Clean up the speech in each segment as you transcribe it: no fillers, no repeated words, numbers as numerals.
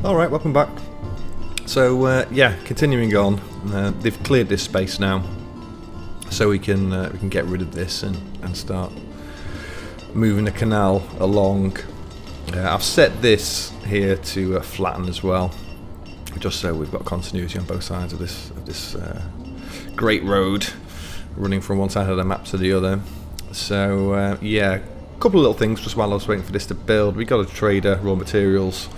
Alright, welcome back. So, yeah, continuing on, they've cleared this space now, so we can get rid of this and start moving the canal along. I've set this here to flatten as well, just so we've got continuity on both sides of this great road running from one side of the map to the other. So, yeah, a couple of little things just while I was waiting for this to build. We got a trader, raw materials,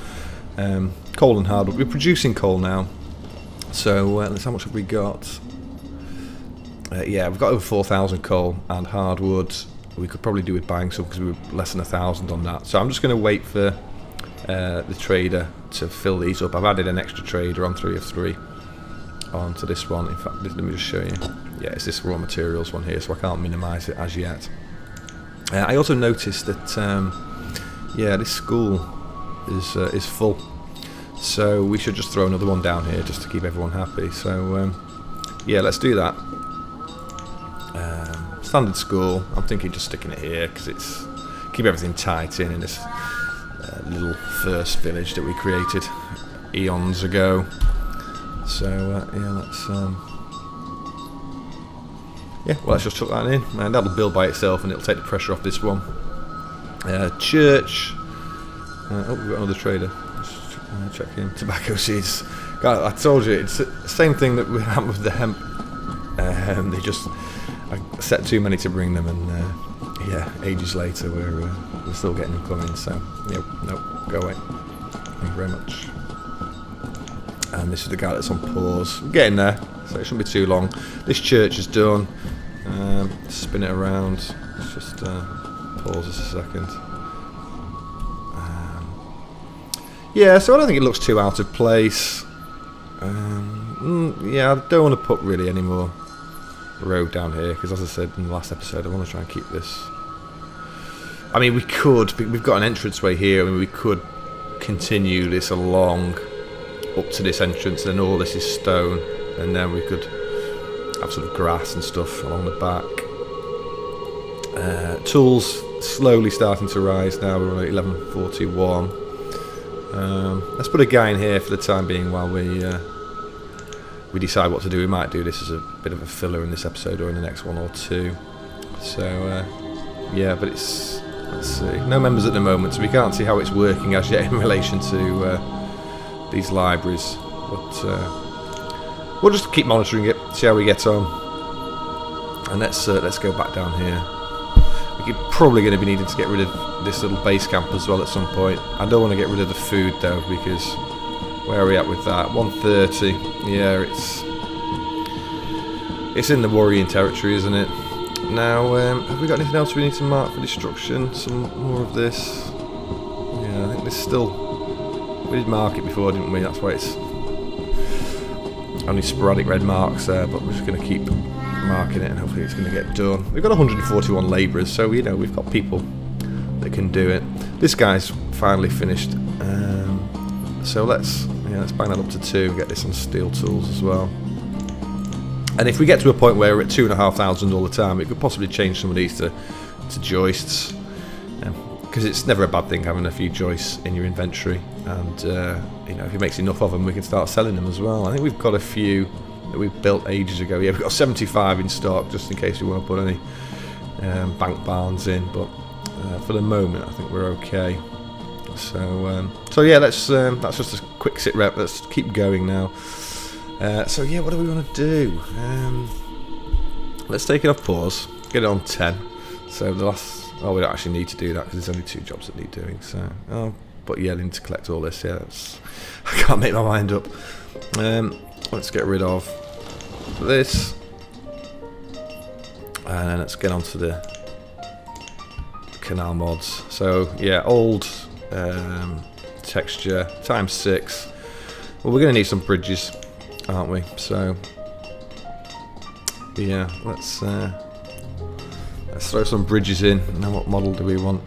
coal and hardwood. We're producing coal now, so how much have we got? Yeah, we've got over 4,000 coal and hardwood. We could probably do with buying some because we were less than 1,000 on that. So I'm just going to wait for the trader to fill these up. I've added an extra trader on 3 of 3 onto this one. In fact, let me just show you. Yeah, it's this raw materials one here, so I can't minimise it as yet. I also noticed that yeah, this school is full, so we should just throw another one down here just to keep everyone happy. So yeah, let's do that. Standard school. I'm thinking just sticking it here because it's keep everything tight in this little first village that we created eons ago. So yeah, let's yeah, well, let's just chuck that in, and that'll build by itself, and it'll take the pressure off this one. Church. Oh, we've got another trader. Let's check in. Tobacco seeds. God, I told you, it's the same thing that happened with the hemp. They just I set too many to bring them, and yeah, ages later we're still getting them coming. So yeah, no, go away. Thank you very much. And this is the guy that's on pause. We're getting there, so it shouldn't be too long. This church is done. Spin it around. Let's just pause this a second. Yeah, so I don't think it looks too out of place. Yeah, I don't want to put really any more road down here because, as I said in the last episode, I want to try and keep this. I mean, we could. We've got an entranceway here. I mean, we could continue this along up to this entrance, and then all this is stone, and then we could have sort of grass and stuff along the back. Tools slowly starting to rise now. We're on 1141. Let's put a guy in here for the time being while we decide what to do. We might do this as a bit of a filler in this episode or in the next one or two. So yeah, but it's, let's see, no members at the moment, so we can't see how it's working as yet in relation to these libraries. But we'll just keep monitoring it, see how we get on, and let's go back down here. We're probably going to be needing to get rid of this little base camp as well at some point. I don't want to get rid of the food though, because where are we at with that? 130. Yeah, it's in the worrying territory, isn't it? Now, have we got anything else we need to mark for destruction? Some more of this. Yeah, I think there's still. We did mark it before, didn't we? That's why it's only sporadic red marks there. But we're just going to keep marking it, and hopefully it's going to get done. We've got 141 labourers, so you know we've got people that can do it. This guy's finally finished, so let's bang that up to 2. Get this on steel tools as well. And if we get to a point where we're at 2,500 all the time, we could possibly change some of these to joists, because it's never a bad thing having a few joists in your inventory. And you know, if it makes enough of them, we can start selling them as well. I think we've got a few that we built ages ago. Yeah, we've got 75 in stock just in case we want to put any bank barns in, but for the moment I think we're okay. So yeah, that's just a quick sit rep. Let's keep going now. So yeah, what do we want to do? Let's take it off pause, get it on 10. So the last, we don't actually need to do that because there's only 2 jobs that need doing. So but yeah, I need to collect all this. Yeah, I can't make my mind up. Let's get rid of this, and then let's get on to the canal mods. So yeah, old texture times 6. Well, we're going to need some bridges, aren't we? So yeah, let's throw some bridges in. Now, what model do we want?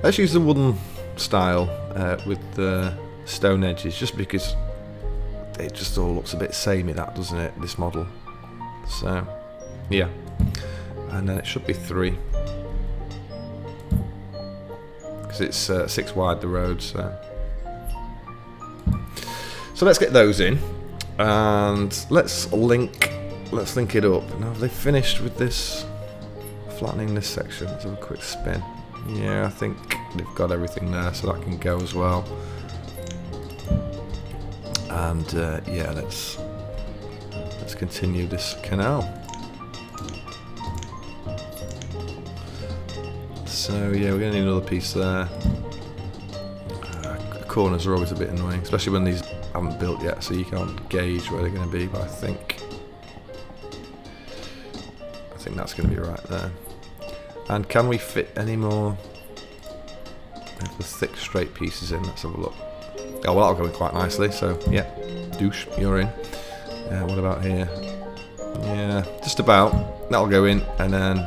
Let's use the wooden style with the stone edges, just because it just all looks a bit samey, that, doesn't it, this model? So yeah, and then it should be 3. Because it's 6 wide the road, so let's get those in, and let's link it up. Now, have they finished with this, flattening this section? Let's have a quick spin. Yeah, I think they've got everything there, so that can go as well. And yeah, let's continue this canal. So yeah, we're going to need another piece there. Corners are always a bit annoying, especially when these haven't built yet, so you can't gauge where they're going to be, but I think that's going to be right there. And can we fit any more of the thick straight pieces in? Let's have a look. Oh, well, that'll go in quite nicely, so yeah, douche, you're in. What about here? Yeah, just about. That'll go in, and then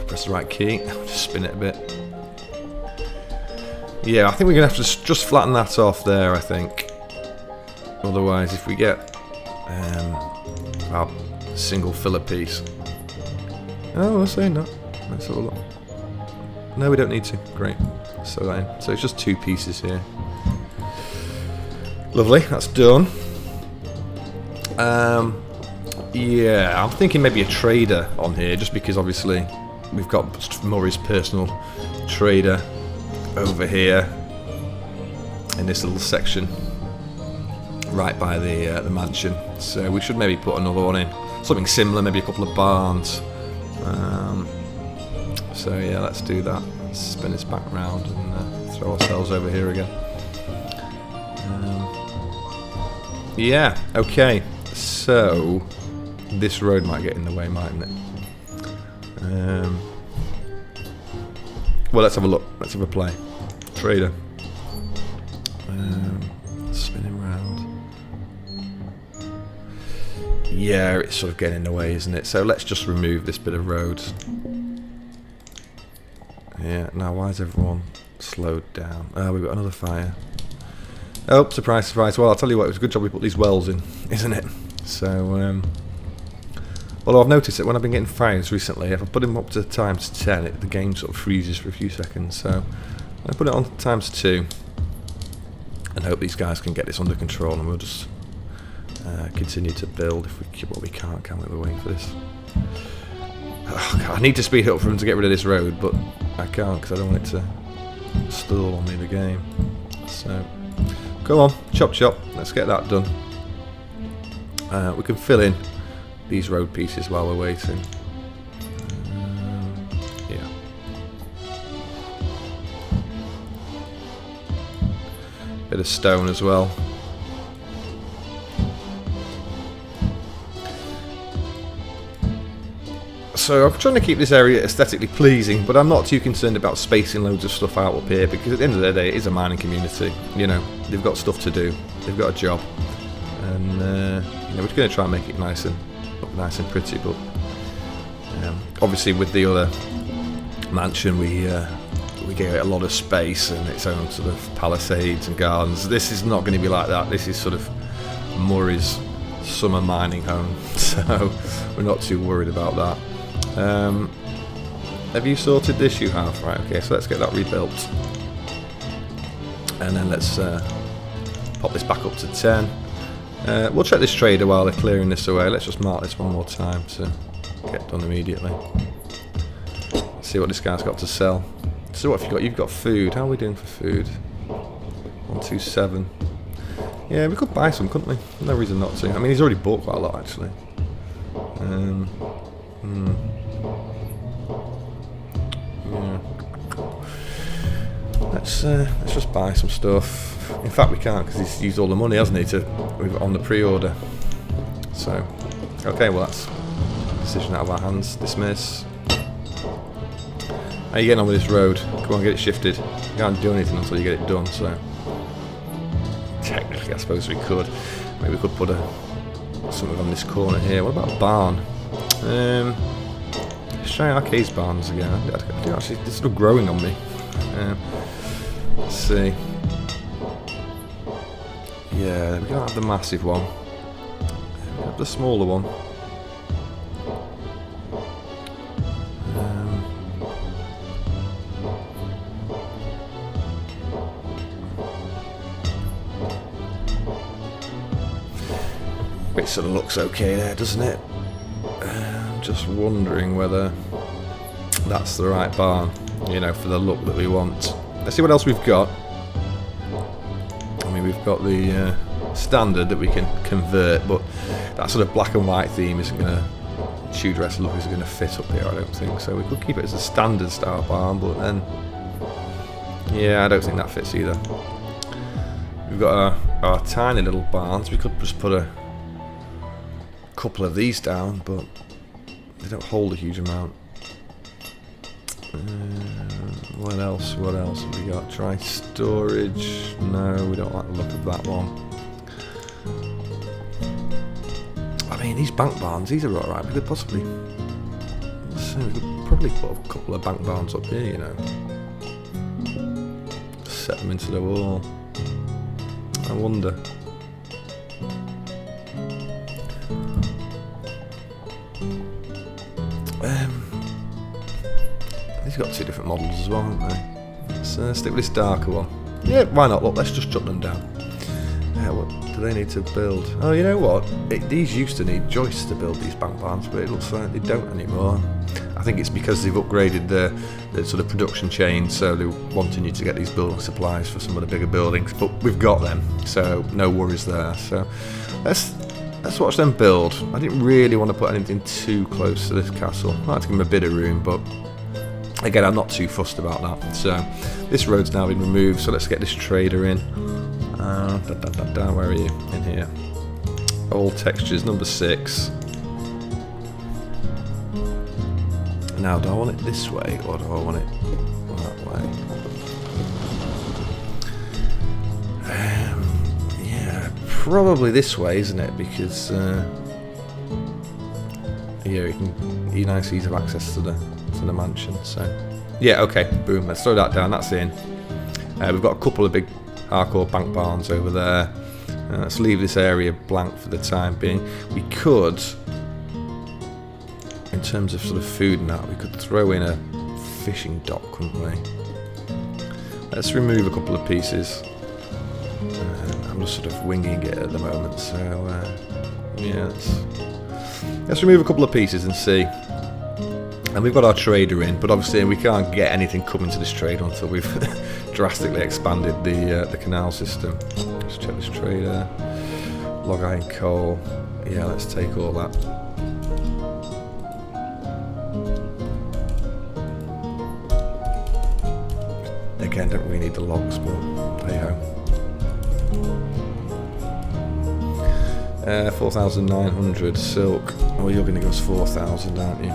press the right key, just spin it a bit. Yeah, I think we're going to have to just flatten that off there, I think. Otherwise, if we get our single filler piece... Oh, I say no. Let's have a look. No, we don't need to. Great. So that in. So it's just 2 pieces here. Lovely, that's done. Yeah, I'm thinking maybe a trader on here, just because obviously we've got Murray's personal trader over here in this little section right by the mansion, so we should maybe put another one in, something similar, maybe a couple of barns. So yeah, let's do that. Let's spin this back round and throw ourselves over here again. Yeah, okay, so this road might get in the way, mightn't it? Well, let's have a look. Let's have a play. Trader. Spin him round. Yeah, it's sort of getting in the way, isn't it? So let's just remove this bit of road. Yeah, now why is everyone slowed down? Oh, we've got another fire. Oh, surprise, surprise. Well, I'll tell you what, it was a good job we put these wells in, isn't it? So, although I've noticed that when I've been getting fires recently, if I put them up to times 10, the game sort of freezes for a few seconds. So I put it on times 2 and hope these guys can get this under control, and we'll just continue to build if we well, we can't we? We're waiting for this. Oh, God, I need to speed it up for them to get rid of this road, but I can't because I don't want it to stall on me the game. So come on, chop chop, let's get that done. We can fill in these road pieces while we're waiting. Yeah. Bit of stone as well. So I'm trying to keep this area aesthetically pleasing, but I'm not too concerned about spacing loads of stuff out up here, because at the end of the day it is a mining community. You know, they've got stuff to do, they've got a job, and you know, we're going to try and make it nice and look nice and pretty. But obviously with the other mansion we gave it a lot of space and its own sort of palisades and gardens. This is not going to be like that. This is sort of Murray's summer mining home, so we're not too worried about that. Have you sorted this? You have, right? Okay, so let's get that rebuilt, and then let's pop this back up to 10. We'll check this trader while they're clearing this away. Let's just mark this one more time to get done immediately. Let's see what this guy's got to sell. So what have you got? You've got food. How are we doing for food? 127. Yeah, we could buy some, couldn't we? No reason not to. I mean, he's already bought quite a lot, actually. Yeah. Let's just buy some stuff. In fact, we can't because he's used all the money, hasn't he, on the pre-order. So, okay, well that's a decision out of our hands. Dismiss. How are you getting on with this road? Come on, get it shifted. You can't do anything until you get it done. So, technically, I suppose we could. Maybe we could put something on this corner here. What about a barn? Let's try Arcade's barns again. I do actually, it's sort of growing on me. Let's see. Yeah, we don't have the massive one. We have the smaller one. It sort of looks okay there, doesn't it? I'm just wondering whether that's the right barn, you know, for the look that we want. Let's see what else we've got. I mean, we've got the standard that we can convert, but that sort of black and white theme isn't going to, Tudor-esque look isn't going to fit up here, I don't think. So we could keep it as a standard style barn, but then, yeah, I don't think that fits either. We've got our tiny little barns. We could just put a couple of these down, but they don't hold a huge amount. What else have we got? Try storage. No, we don't like the look of that one. I mean, these bank barns, these are alright. We could possibly, so we could probably put a couple of bank barns up here, you know. Set them into the wall. I wonder. These got two different models as well, haven't they? Let's stick with this darker one. Yeah, why not? Look, let's just chuck them down. What do they need to build? Oh, you know what? These used to need joists to build these bank barns, but it looks like they don't anymore. I think it's because they've upgraded the sort of production chain, so they're wanting you to get these building supplies for some of the bigger buildings. But we've got them, so no worries there. So let's watch them build. I didn't really want to put anything too close to this castle. I like to give them a bit of room, but again, I'm not too fussed about that. So this road's now been removed, so let's get this trader in. Where are you? In here. All textures, number 6. Now, do I want it this way, or do I want it that way? Yeah, probably this way, isn't it? Because yeah, you nice ease of access to the mansion. So yeah, okay, boom. Let's throw that down. That's in. We've got a couple of big hardcore bank barns over there. Let's leave this area blank for the time being. We could, in terms of sort of food and that, we could throw in a fishing dock, couldn't we? Let's remove a couple of pieces. I'm just sort of winging it at the moment, so yeah, let's remove a couple of pieces and see. And we've got our trader in, but obviously we can't get anything coming to this trader until we've drastically expanded the canal system. Let's check this trader. Log iron coal. Yeah, let's take all that. Again, don't really need the logs, but hey ho. 4,900 silk. Oh, you're going to give us 4,000, aren't you?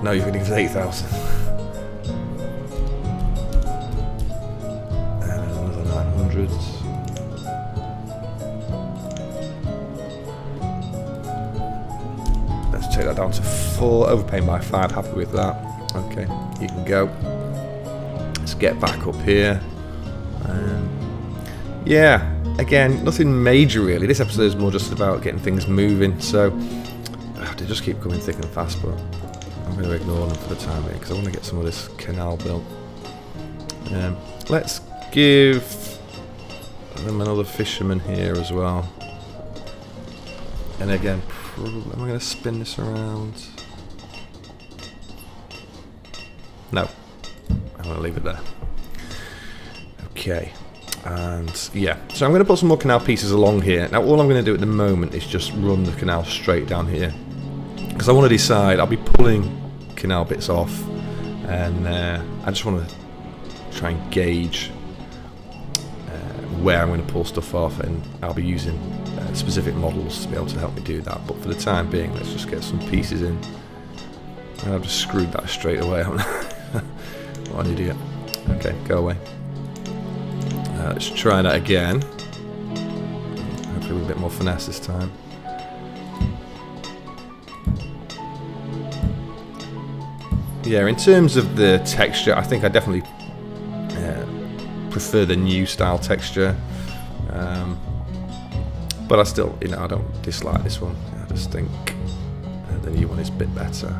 No, you're going to give us 8,000. And another 900. Let's take that down to 4. Overpaying by 5. Happy with that. Okay, you can go. Let's get back up here. Yeah, again, nothing major really. This episode is more just about getting things moving. So they just keep coming thick and fast, but I'm going to ignore them for the time being because I want to get some of this canal built. Let's give them another fisherman here as well. And again, probably, am I going to spin this around? No, I'm going to leave it there. Okay, and yeah, so I'm going to put some more canal pieces along here. Now all I'm going to do at the moment is just run the canal straight down here, because I want to decide, I'll be pulling canal bits off, and I just want to try and gauge where I'm going to pull stuff off, and I'll be using specific models to be able to help me do that. But for the time being, let's just get some pieces in. And I've just screwed that straight away, haven't I? What an idiot. Okay, go away. Let's try that again. Hopefully with a bit more finesse this time. Yeah, in terms of the texture, I think I definitely prefer the new style texture. But I still, I don't dislike this one. I just think the new one is a bit better.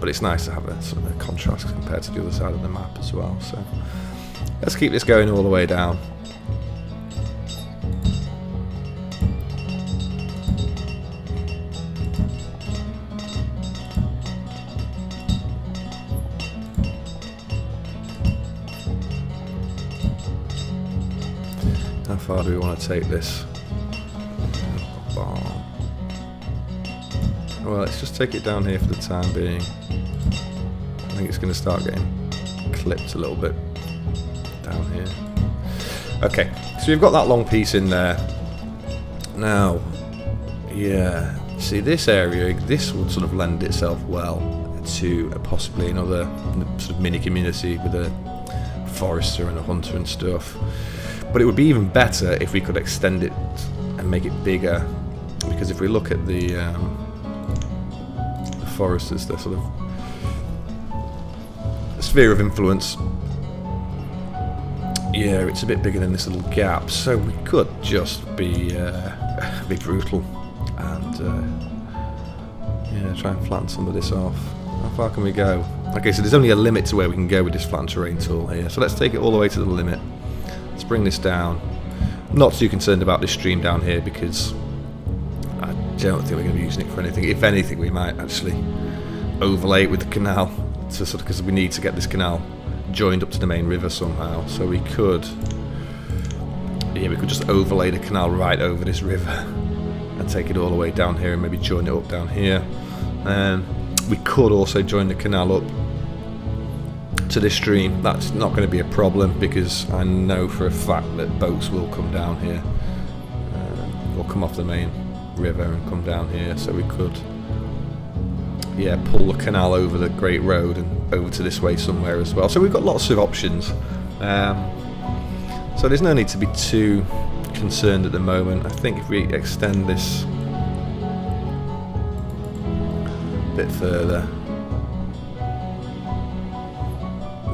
But it's nice to have a sort of a contrast compared to the other side of the map as well. So let's keep this going all the way down. far do we want to take this? Well, let's just take it down here for the time being. I think it's going to start getting clipped a little bit down here. Okay, so we've got that long piece in there. Now, yeah, see this area, this would sort of lend itself well to possibly another sort of mini community with a forester and a hunter and stuff. But it would be even better if we could extend it and make it bigger, because if we look at the foresters, their sort of sphere of influence, yeah, it's a bit bigger than this little gap, so we could just be brutal and yeah, try and flatten some of this off. How far can we go? Okay, so there's only a limit to where we can go with this flatten terrain tool here, so let's take it all the way to the limit. Let's bring this down. I'm not too concerned about this stream down here because I don't think we're going to be using it for anything. If anything, we might actually overlay it with the canal, to sort of, because we need to get this canal joined up to the main river somehow. So we could, yeah, we could just overlay the canal right over this river and take it all the way down here and maybe join it up down here. We could also join the canal up to this stream. That's not going to be a problem because I know for a fact that boats will come down here or come off the main river and come down here, so we could, yeah, pull the canal over the Great Road and over to this way somewhere as well. So we've got lots of options, so there's no need to be too concerned at the moment. I think if we extend this a bit further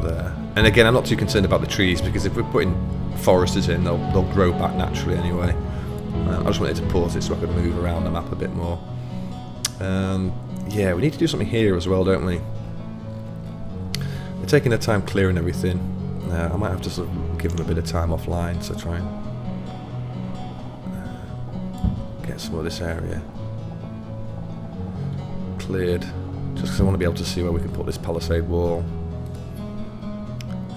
there, and again, I'm not too concerned about the trees because if we're putting foresters in, they'll grow back naturally anyway. I just wanted to pause it so I could move around the map a bit more. Yeah, we need to do something here as well, don't we? We're taking the time clearing everything. I might have to sort of give them a bit of time offline to try and get some of this area cleared, just because I want to be able to see where we can put this palisade wall.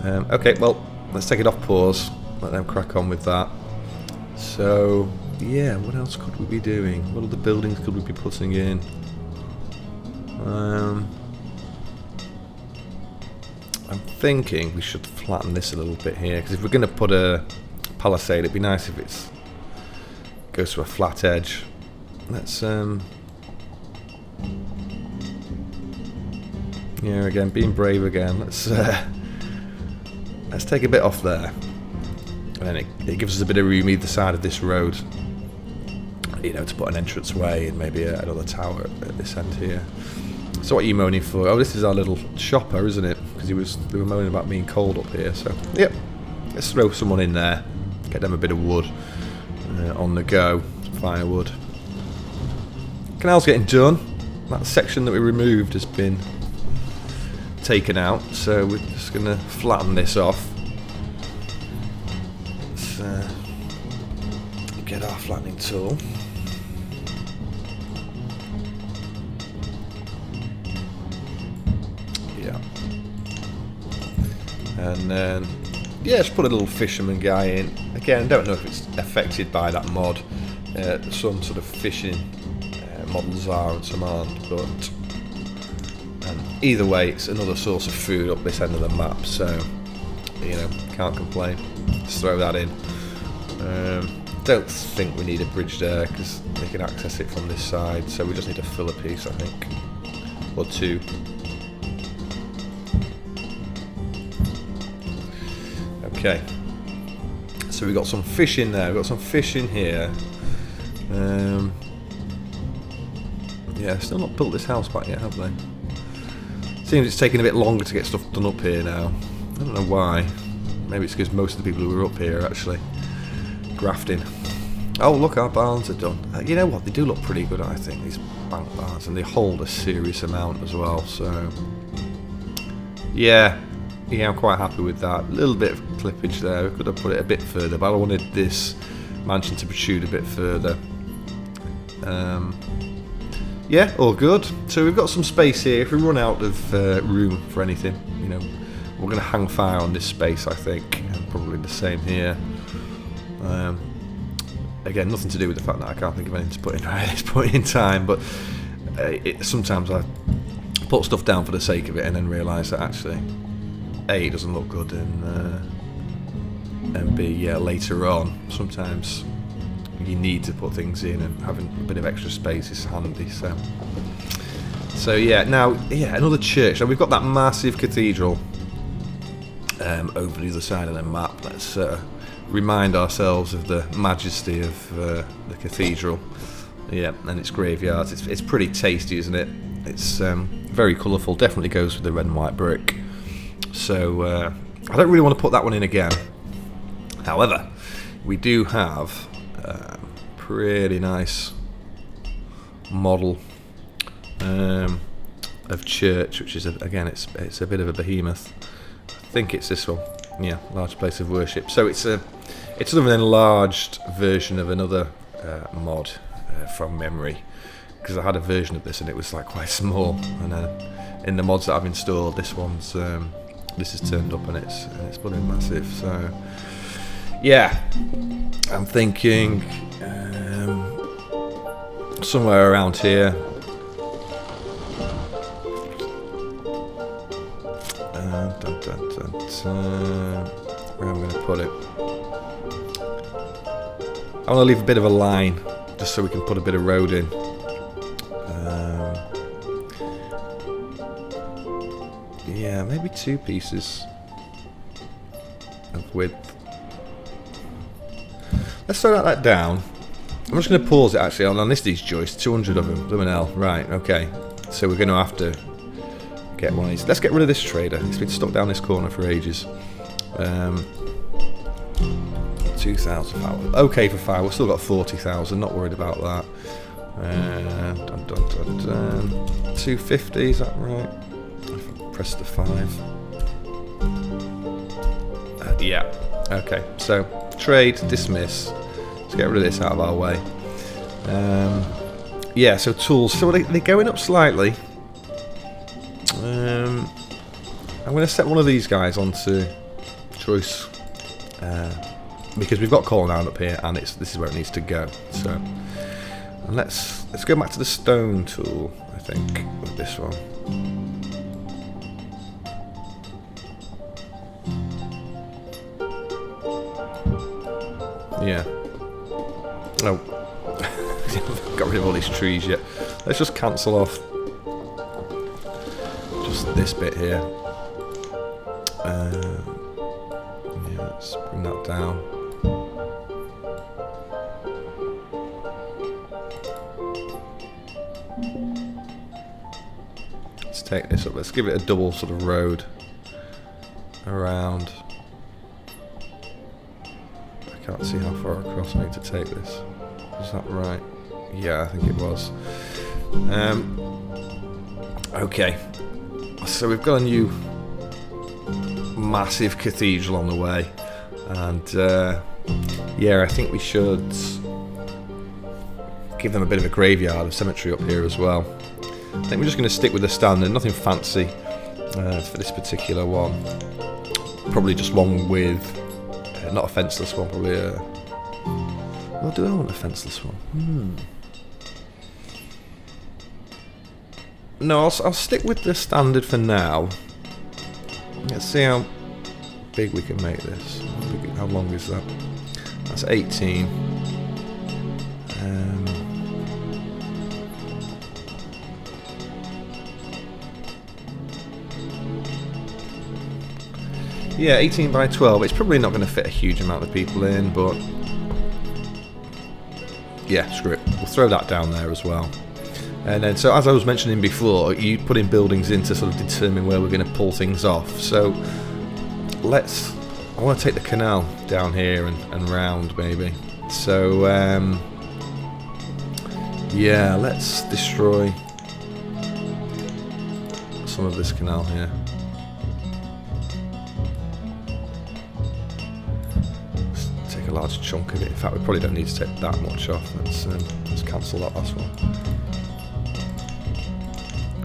Okay, well, let's take it off pause, let them crack on with that. So, yeah, what else could we be doing? What other buildings could we be putting in? I'm thinking we should flatten this a little bit here, because if we're going to put a palisade, it'd be nice if it goes to a flat edge. Let's yeah, again, being brave again. Let's take a bit off there, and then it gives us a bit of room either side of this road, you know, to put an entrance way and maybe another tower at this end here. So what are you moaning for? Oh, this is our little shopper, isn't it? Because they were moaning about being cold up here. So, yep, let's throw someone in there, get them a bit of wood on the go, some firewood. Canal's getting done. That section that we removed has been taken out, so we're just going to flatten this off. Let's get our flattening tool. And then, yeah, just put a little fisherman guy in. Again, I don't know if it's affected by that mod. Some sort of fishing models are and some aren't, but either way, it's another source of food up this end of the map, so, you know, can't complain. Just throw that in. Don't think we need a bridge there, because they can access it from this side, so we just need to fill a piece, I think. Or two. Okay, so we've got some fish in there, we've got some fish in here. Yeah, still not built this house back yet, have they? Seems it's taking a bit longer to get stuff done up here now. I don't know why. Maybe it's because most of the people who are up here are actually grafting. Oh, look, our barns are done. You know what, they do look pretty good, I think, these bank barns, and they hold a serious amount as well, so... Yeah, I'm quite happy with that. A little bit of clippage there. We could have put it a bit further, but I wanted this mansion to protrude a bit further. Yeah, all good. So we've got some space here. If we run out of room for anything, you know, we're going to hang fire on this space, I think, and probably the same here. Again, nothing to do with the fact that I can't think of anything to put in right at this point in time, but sometimes I put stuff down for the sake of it and then realise that actually A, it doesn't look good, and B, later on sometimes you need to put things in, and having a bit of extra space is handy. So yeah, now another church. Now we've got that massive cathedral over the other side of the map. Let's remind ourselves of the majesty of the cathedral. Yeah, and its graveyards. It's pretty tasty, isn't it? It's very colourful. Definitely goes with the red and white brick. So I don't really want to put that one in again. However, we do have pretty nice model of church, which is again it's a bit of a behemoth. I think it's this one. Yeah, large place of worship. So it's sort of an enlarged version of another mod from memory, because I had a version of this and it was like quite small, and in the mods that I've installed, this is turned up and it's bloody massive. So yeah, I'm thinking somewhere around here. Where I'm going to put it. I want to leave a bit of a line just so we can put a bit of road in. Yeah, maybe 2 pieces of width. Let's throw that down. I'm just going to pause it actually on these joists, 200 of them. Blooming hell. Right, okay. So we're going to have to get one of these. Let's get rid of this trader. It's been stuck down this corner for ages. 2,000 power. Okay for fire. We've still got 40,000. Not worried about that. 250. Is that right? If I press the 5. Yeah. Okay. So trade, dismiss. Let's get rid of this out of our way. Yeah. So tools. So they're going up slightly. I'm going to set one of these guys onto choice because we've got Colonial up here, and this is where it needs to go. So and let's go back to the stone tool. I think with this one. Yeah. Oh, got rid of all these trees yet. Let's just cancel off just this bit here. Yeah, let's bring that down. Let's take this up. Let's give it a double sort of road around. I can't see how far across I need to take this. Is that right? Yeah, I think it was. Okay. So we've got a new massive cathedral on the way, and yeah, I think we should give them a bit of a graveyard, a cemetery up here as well. I think we're just going to stick with the standard, nothing fancy for this particular one. Probably just one with not a fenceless one, probably a... Well, do I want a fenceless one? No, I'll stick with the standard for now. Let's see how big we can make this. How long is that? That's 18. Yeah, 18 by 12. It's probably not going to fit a huge amount of people in, but yeah, screw it. We'll throw that down there as well. And then, so as I was mentioning before, you put in buildings in to sort of determine where we're going to pull things off. So I want to take the canal down here and round maybe. So yeah, let's destroy some of this canal here. Let's take a large chunk of it. In fact, we probably don't need to take that much off. Let's cancel that last one.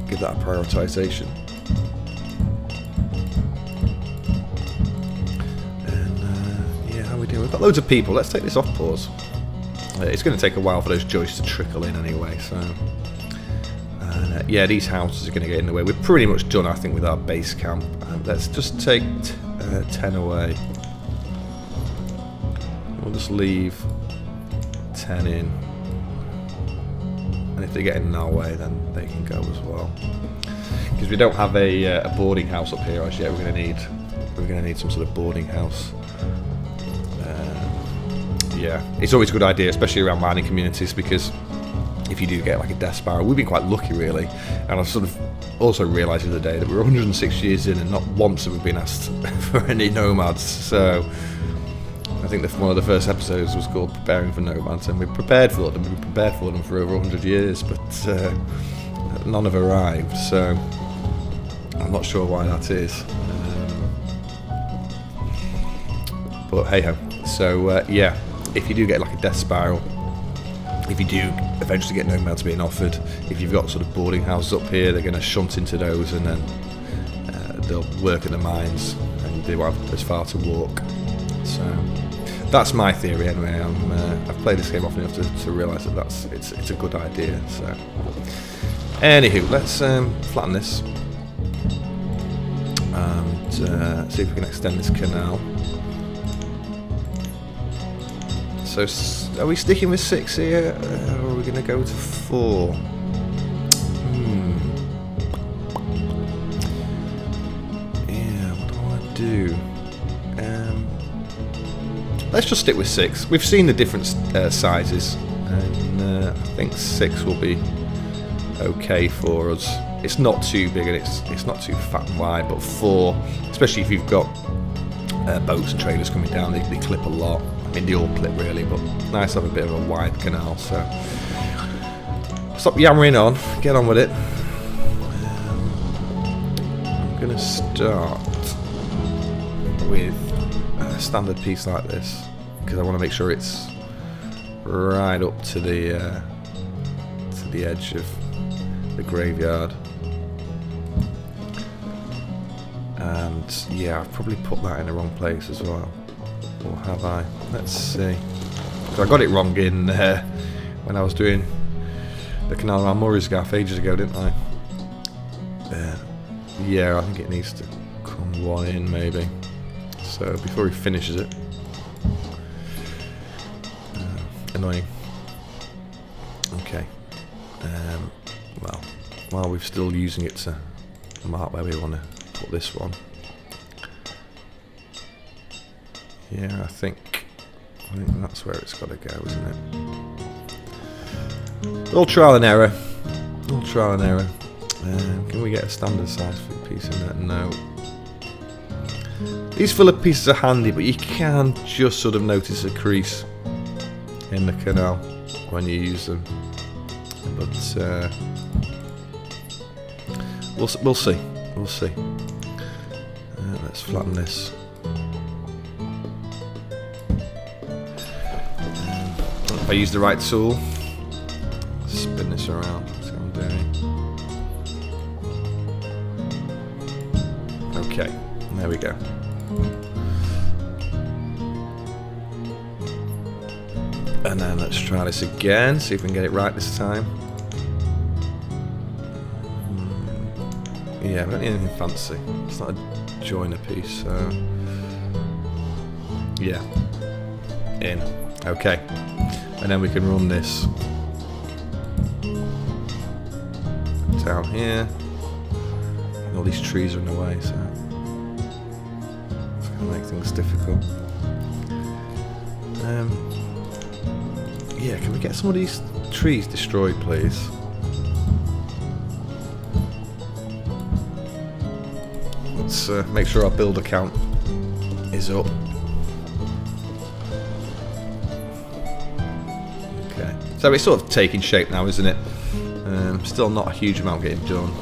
Give that a prioritisation. And yeah, how are we doing? We've got loads of people. Let's take this off pause. It's going to take a while for those joists to trickle in anyway, so... yeah, these houses are going to get in the way. We're pretty much done, I think, with our base camp. Let's just take 10 away. We'll just leave 10 in. And if they get in our way, then they can go as well. Because we don't have a boarding house up here as yet. We're going to need some sort of boarding house. Yeah, it's always a good idea, especially around mining communities, because if you do get like a death spiral, we've been quite lucky really. And I've sort of also realised the other day that we're 106 years in and not once have we been asked for any nomads. So I think one of the first episodes was called Preparing for Nomads, and we prepared for them. We've been prepared for them for over 100 years, but none have arrived. So I'm not sure why that is. But hey ho. So yeah, if you do get like a death spiral, if you do eventually get nomads being offered, if you've got sort of boarding houses up here, they're going to shunt into those, and then they'll work in the mines, and they won't have as far to walk. So that's my theory anyway. I've played this game often enough to realise that it's a good idea. So anywho, let's flatten this and see if we can extend this canal. So are we sticking with 6 here, or are we going to go to 4? Yeah, what do I want to do? Let's just stick with 6. We've seen the different sizes, and I think 6 will be okay for us. It's not too big and it's not too fat and wide, but 4, especially if you've got boats and trailers coming down, they clip a lot. I mean, they all clip really, but nice to have a bit of a wide canal. So stop yammering on, get on with it. I'm going to start with a standard piece like this, because I want to make sure it's right up to the edge of the graveyard. And yeah, I've probably put that in the wrong place as well. Or have I? Let's see. So I got it wrong in when I was doing the Canal around Murray's Gaff ages ago, didn't I? Yeah, I think it needs to come one in maybe. So before he finishes it. Annoying. Okay. Well, while we're still using it to mark where we want to put this one. Yeah, I think that's where it's got to go, isn't it? All trial and error. All trial and error. Can we get a standard size food piece in there? No. These filler pieces are handy, but you can just sort of notice a crease in the canal when you use them. But we'll see. We'll see. Let's flatten this. If I use the right tool, spin this around. That's what I'm doing. Okay, there we go. And then let's try this again, see if we can get it right this time. Yeah, we don't need anything fancy. It's not a joiner piece, so... yeah. In. Okay. And then we can run this down here. And all these trees are in the way, so it's going to make things difficult. Yeah, can we get some of these trees destroyed, please? Let's make sure our builder count is up. Okay, so it's sort of taking shape now, isn't it? Still not a huge amount getting done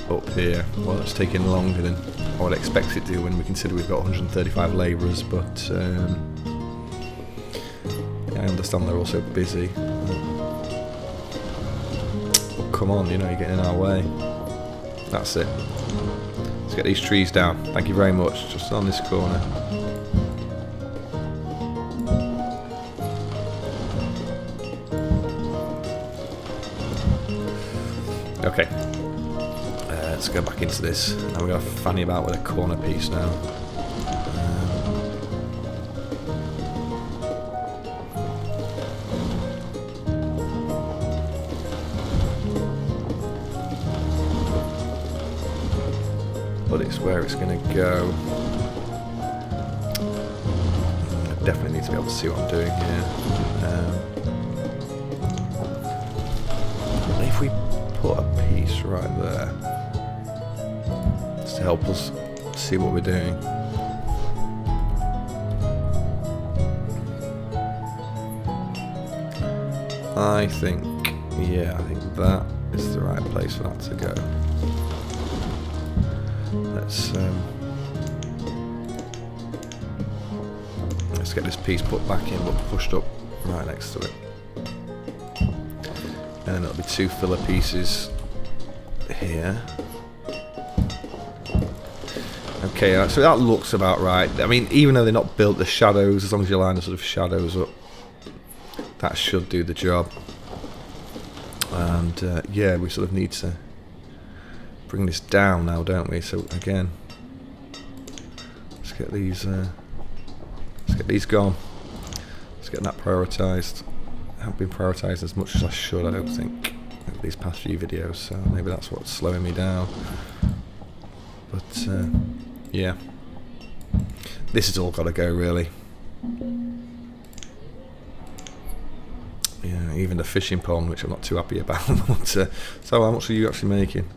up here. Well, it's taking longer than I would expect it to when we consider we've got 135 labourers, but I understand they're also busy. But come on, you know, you're getting in our way. That's it. Let's get these trees down. Thank you very much. Just on this corner. Okay. Let's go back into this. Now we're going to fanny about with a corner piece now. But it's where it's going to go. I definitely need to be able to see what I'm doing here. If we put a piece right there, just to help us see what we're doing. I think that is the right place for that to go. Let's get this piece put back in, but pushed up right next to it. And then there'll be 2 filler pieces here. Okay, so that looks about right. I mean, even though they're not built, the shadows, as long as you line the sort of shadows up, that should do the job. And yeah, we sort of need to bring this down now, don't we? So again, let's get these gone. Let's get that prioritised. I haven't been prioritised as much as I should, I don't think, over these past few videos, so maybe that's what's slowing me down. But yeah, this has all got to go, really. Yeah, even the fishing pond, which I'm not too happy about. But, so how much are you actually making?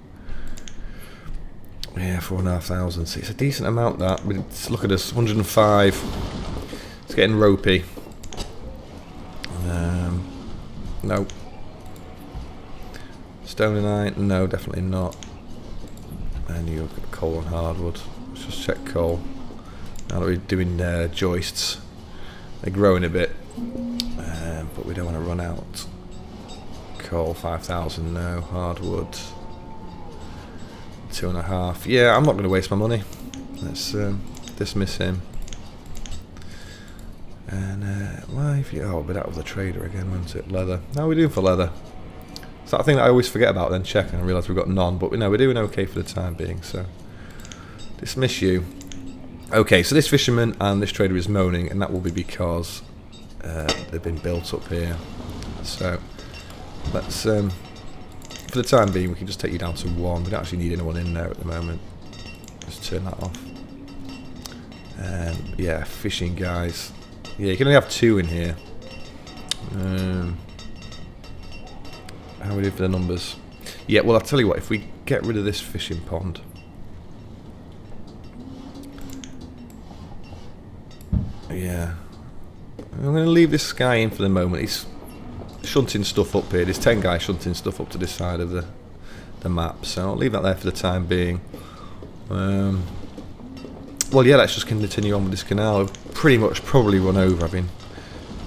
Yeah, 4,500. So it's a decent amount, that. But look at us, 105. It's getting ropey. No. Stone and iron? No, definitely not. And you look at coal and hardwood. Let's just check coal. Now that we're doing joists, they're growing a bit, but we don't want to run out. Coal 5,000. No. Hardwood 2.5. Yeah, I'm not going to waste my money. Let's dismiss him. And why? Oh, but that was a trader again, wasn't it? Leather. How are we doing for leather? It's that thing that I always forget about, then check and I realise we've got none. But no, we're doing okay for the time being. So dismiss you. Okay, so this fisherman and this trader is moaning, and that will be because they've been built up here. So let's, for the time being, we can just take you down to 1. We don't actually need anyone in there at the moment. Just turn that off. And yeah, fishing guys. Yeah, you can only have 2 in here. How are we doing for the numbers? Yeah, well, I'll tell you what, if we get rid of this fishing pond. Yeah. I'm going to leave this guy in for the moment. He's shunting stuff up here. There's 10 guys shunting stuff up to this side of the map, so I'll leave that there for the time being. Well, yeah, let's just continue on with this canal. I've pretty much probably run over. I've been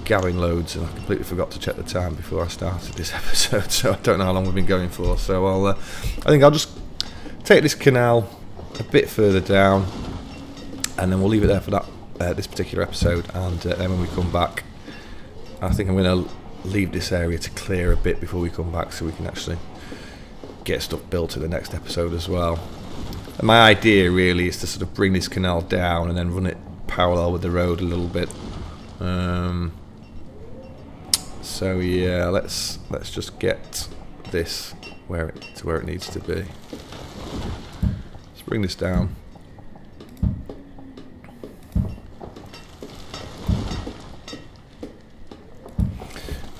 going loads, and I completely forgot to check the time before I started this episode, so I don't know how long we've been going for. So I think I'll just take this canal a bit further down, and then we'll leave it there for that this particular episode. And then when we come back, I think I'm going to leave this area to clear a bit before we come back, so we can actually get stuff built in the next episode as well. And my idea really is to sort of bring this canal down and then run it parallel with the road a little bit. So yeah, let's just get this where it needs to be. Let's bring this down.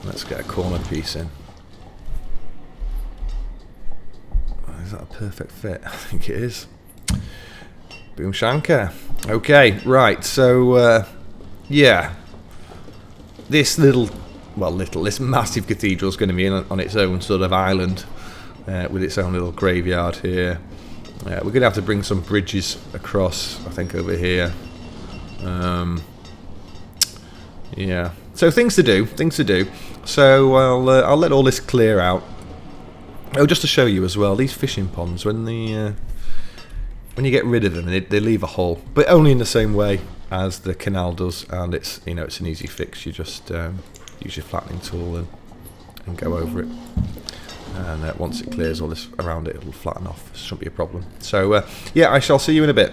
Let's get a corner piece in. Is that a perfect fit? I think it is. Boom Shanker. Okay, right, so yeah. This this massive cathedral is going to be on its own sort of island, with its own little graveyard here. We're going to have to bring some bridges across, I think, over here. Yeah. So things to do. So I'll let all this clear out. Oh, just to show you as well, these fishing ponds, when you get rid of them, they leave a hole, but only in the same way as the canal does, and it's an easy fix. You just use your flattening tool and go over it. and once it clears all this around it, it'll flatten off. Shouldn't be a problem. So yeah, I shall see you in a bit.